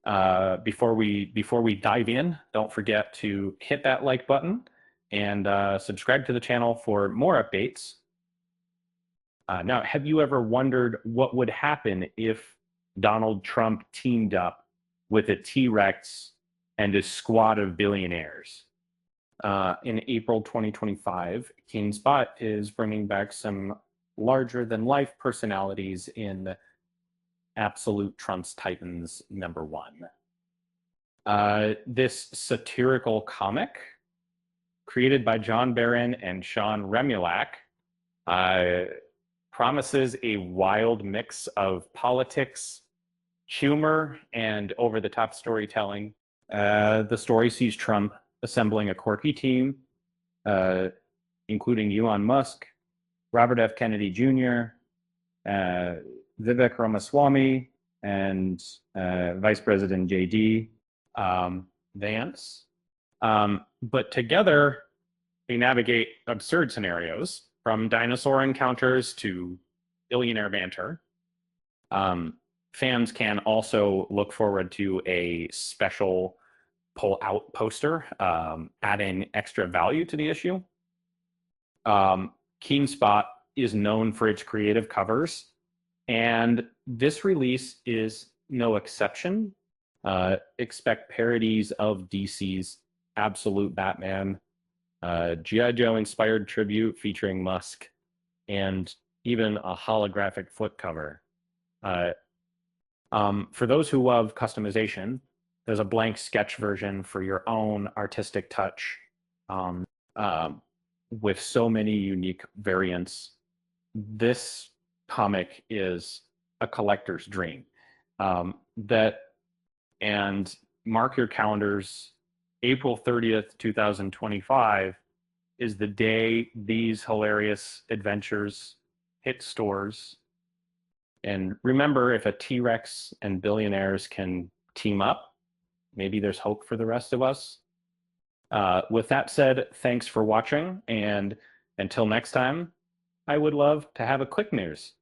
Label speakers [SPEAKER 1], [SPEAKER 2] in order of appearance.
[SPEAKER 1] Before we dive in, don't forget to hit that like button and subscribe to the channel for more updates. Now, have you ever wondered what would happen if Donald Trump teamed up with a T-Rex and a squad of billionaires? In April 2025, KeenSpot is bringing back some larger-than-life personalities in Absolute Trump's Titans #1. This satirical comic, created by John Barron and Sean Remulak, uh, promises a wild mix of politics, humor, and over-the-top storytelling. The story sees Trump assembling a quirky team, uh, including Elon Musk, Robert F. Kennedy Jr., Vivek Ramaswamy, and Vice President J.D. Vance. But together, they navigate absurd scenarios, from dinosaur encounters to billionaire banter. Fans can also look forward to a special pull-out poster, adding extra value to the issue. KeenSpot is known for its creative covers, and this release is no exception. Expect parodies of DC's Absolute Batman, G.I. Joe inspired tribute featuring Musk, and even a holographic foot cover. For those who love customization, there's a blank sketch version for your own artistic touch, with so many unique variants. This comic is a collector's dream. And mark your calendars. April 30th, 2025 is the day these hilarious adventures hit stores. And remember, if a T-Rex and billionaires can team up, maybe there's hope for the rest of us. With that said, thanks for watching, and until next time, I would love to have a quick news.